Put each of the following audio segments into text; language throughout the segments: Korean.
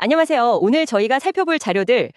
안녕하세요. 오늘 저희가 살펴볼 자료들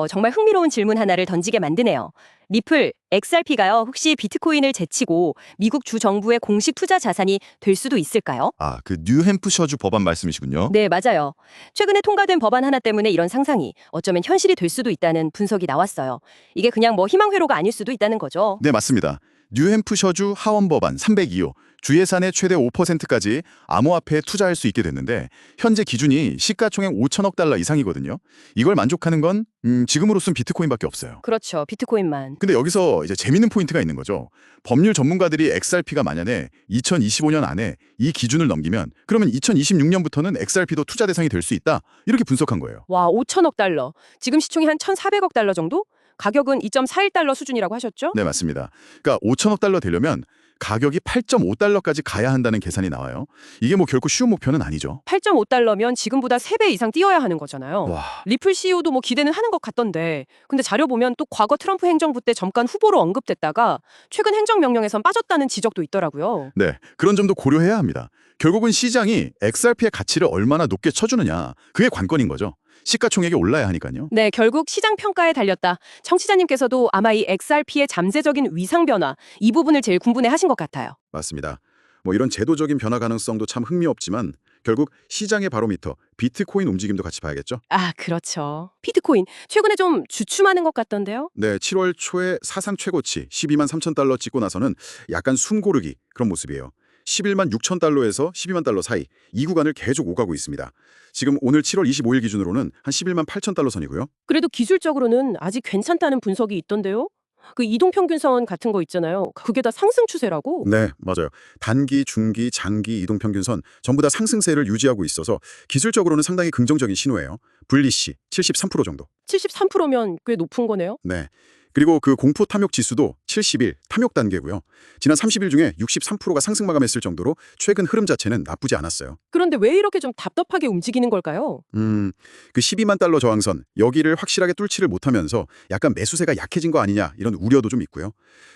정말 흥미로운 질문 하나를 던지게 만드네요. 리플, XRP가요. 혹시 비트코인을 제치고 미국 주 정부의 공식 투자 자산이 될 수도 있을까요? 그 뉴햄프셔주 법안 말씀이시군요. 네, 맞아요. 최근에 통과된 법안 하나 때문에 이런 상상이 어쩌면 현실이 될 수도 있다는 분석이 나왔어요. 이게 그냥 뭐 희망회로가 아닐 수도 있다는 거죠. 네, 맞습니다. 뉴햄프셔주 하원 법안 302호, 주예산의 최대 5%까지 암호화폐에 투자할 수 있게 됐는데 현재 기준이 시가총액 5천억 달러 이상이거든요. 이걸 만족하는 건 지금으로선 비트코인밖에 없어요. 그렇죠. 비트코인만. 근데 여기서 이제 재밌는 포인트가 있는 거죠. 법률 전문가들이 XRP가 만약에 2025년 안에 이 기준을 넘기면 그러면 2026년부터는 XRP도 투자 대상이 될 수 있다. 이렇게 분석한 거예요. 와, 5천억 달러. 지금 시총이 한 1,400억 달러 정도? 가격은 2.41달러 수준이라고 하셨죠? 네, 맞습니다. 그러니까 5천억 달러 되려면 가격이 8.5달러까지 가야 한다는 계산이 나와요. 이게 뭐 결코 쉬운 목표는 아니죠. 8.5달러면 지금보다 3배 이상 뛰어야 하는 거잖아요. 와, 리플 CEO도 뭐 기대는 하는 것 같던데 근데 자료 보면 또 과거 트럼프 행정부 때 잠깐 후보로 언급됐다가 최근 행정명령에선 빠졌다는 지적도 있더라고요. 네, 그런 점도 고려해야 합니다. 결국은 시장이 XRP의 가치를 얼마나 높게 쳐주느냐, 그게 관건인 거죠. 시가총액이 올라야 하니까요. 네, 결국 시장 평가에 달렸다. 청취자님께서도 아마 이 XRP의 잠재적인 위상 변화 이 부분을 제일 궁금해 하신 것 같아요. 맞습니다. 뭐 이런 제도적인 변화 가능성도 참 흥미없지만 결국 시장의 바로미터, 비트코인 움직임도 같이 봐야겠죠. 아, 그렇죠. 비트코인 최근에 좀 주춤하는 것 같던데요? 네, 7월 초에 사상 최고치 12만 3천 달러 찍고 나서는 약간 숨 고르기 그런 모습이에요. 11만 6천 달러에서 12만 달러 사이 이 구간을 계속 오가고 있습니다. 지금 오늘 7월 25일 기준으로는 한 11만 8천 달러 선이고요. 그래도 기술적으로는 아직 괜찮다는 분석이 있던데요? 그 이동평균선 같은 거 있잖아요. 그게 다 상승 추세라고? 네, 맞아요. 단기, 중기, 장기 이동평균선 전부 다 상승세를 유지하고 있어서 기술적으로는 상당히 긍정적인 신호예요. 불리시 73% 정도. 73%면 꽤 높은 거네요? 네. 그리고 그 공포 탐욕 지수도 70일 탐욕 단계고요. 지난 30일 중에 63%가 상승 마감했을 정도로 최근 흐름 자체는 나쁘지 않았어요. 그런데 왜 이렇게 좀 답답하게 움직이는 걸까요? 그 12만 달러 저항선 여기를 확실하게 뚫지를 못하면서 약간 매수세가 약해진 거 아니냐 이런 우려도 좀 있고요.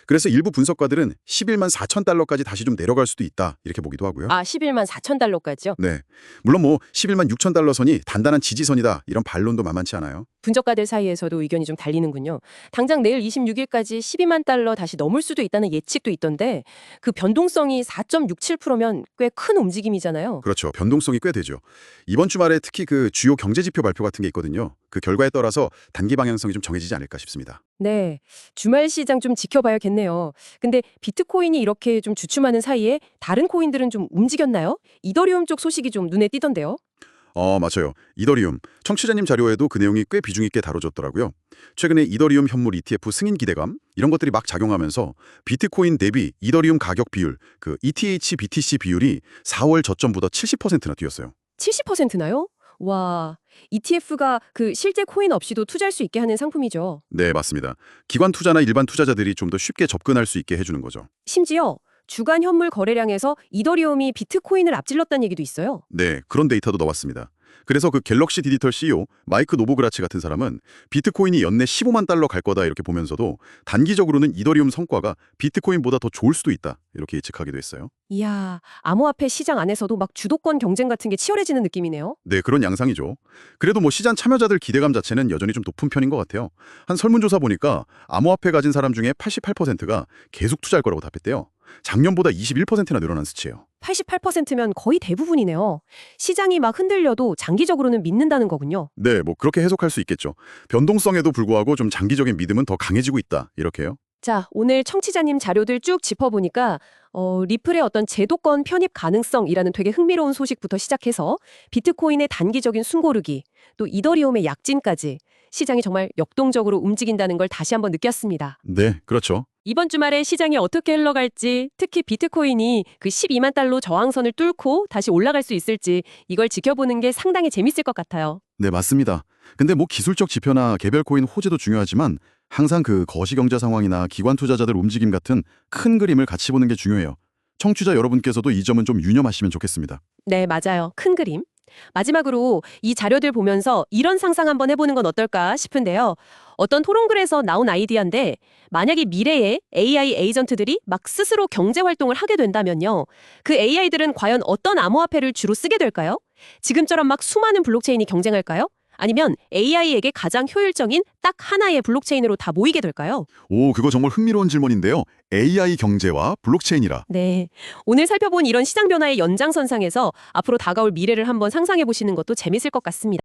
그래서 일부 분석가들은 11만 4천 달러까지 다시 좀 내려갈 수도 있다 이렇게 보기도 하고요. 아, 11만 4천 달러까지요? 네. 물론 뭐 11만 6천 달러 선이 단단한 지지선이다 이런 반론도 만만치 않아요. 분석가들 사이에서도 의견이 좀 달리는군요. 당장 내일 26일까지 12만 달러 다시 넘을 수도 있다는 예측도 있던데 그 변동성이 4.67%면 꽤 큰 움직임이잖아요. 그렇죠. 변동성이 꽤 되죠. 이번 주말에 특히 그 주요 경제 지표 발표 같은 게 있거든요. 그 결과에 따라서 단기 방향성이 좀 정해지지 않을까 싶습니다. 네, 주말 시장 좀 지켜봐야겠네요. 근데 비트코인이 이렇게 좀 주춤하는 사이에 다른 코인들은 좀 움직였나요? 이더리움 쪽 소식이 좀 눈에 띄던데요. 맞아요. 이더리움. 청취자님 자료에도 그 내용이 꽤 비중 있게 다뤄졌더라고요. 최근에 이더리움 현물 ETF 승인 기대감 이런 것들이 막 작용하면서 비트코인 대비 이더리움 가격 비율, 그 ETH BTC 비율이 4월 저점보다 70%나 뛰었어요. 70%나요? 와, ETF가 그 실제 코인 없이도 투자할 수 있게 하는 상품이죠. 네, 맞습니다. 기관 투자나 일반 투자자들이 좀 더 쉽게 접근할 수 있게 해주는 거죠. 심지어 주간 현물 거래량에서 이더리움이 비트코인을 앞질렀다는 얘기도 있어요. 네, 그런 데이터도 나왔습니다. 그래서 그 갤럭시 디지털 CEO 마이크 노보그라치 같은 사람은 비트코인이 연내 15만 달러 갈 거다 이렇게 보면서도 단기적으로는 이더리움 성과가 비트코인보다 더 좋을 수도 있다 이렇게 예측하기도 했어요. 이야, 암호화폐 시장 안에서도 막 주도권 경쟁 같은 게 치열해지는 느낌이네요. 네, 그런 양상이죠. 그래도 뭐 시장 참여자들 기대감 자체는 여전히 좀 높은 편인 것 같아요. 한 설문조사 보니까 암호화폐 가진 사람 중에 88%가 계속 투자할 거라고 답했대요. 작년보다 21%나 늘어난 수치예요. 88%면 거의 대부분이네요. 시장이 막 흔들려도 장기적으로는 믿는다는 거군요. 네, 뭐 그렇게 해석할 수 있겠죠. 변동성에도 불구하고 좀 장기적인 믿음은 더 강해지고 있다. 이렇게요. 자, 오늘 청취자님 자료들 쭉 짚어보니까 리플의 어떤 제도권 편입 가능성이라는 되게 흥미로운 소식부터 시작해서 비트코인의 단기적인 숨고르기, 또 이더리움의 약진까지 시장이 정말 역동적으로 움직인다는 걸 다시 한번 느꼈습니다. 네, 그렇죠. 이번 주말에 시장이 어떻게 흘러갈지, 특히 비트코인이 그 12만 달러 저항선을 뚫고 다시 올라갈 수 있을지 이걸 지켜보는 게 상당히 재밌을 것 같아요. 네, 맞습니다. 근데 뭐 기술적 지표나 개별 코인 호재도 중요하지만 항상 그 거시경제 상황이나 기관 투자자들 움직임 같은 큰 그림을 같이 보는 게 중요해요. 청취자 여러분께서도 이 점은 좀 유념하시면 좋겠습니다. 네, 맞아요. 큰 그림. 마지막으로 이 자료들 보면서 이런 상상 한번 해보는 건 어떨까 싶은데요. 어떤 토론글에서 나온 아이디어인데 만약에 미래에 AI 에이전트들이 막 스스로 경제 활동을 하게 된다면요. 그 AI들은 과연 어떤 암호화폐를 주로 쓰게 될까요? 지금처럼 막 수많은 블록체인이 경쟁할까요? 아니면 AI에게 가장 효율적인 딱 하나의 블록체인으로 다 모이게 될까요? 오, 그거 정말 흥미로운 질문인데요. AI 경제와 블록체인이라. 네. 오늘 살펴본 이런 시장 변화의 연장선상에서 앞으로 다가올 미래를 한번 상상해 보시는 것도 재밌을 것 같습니다.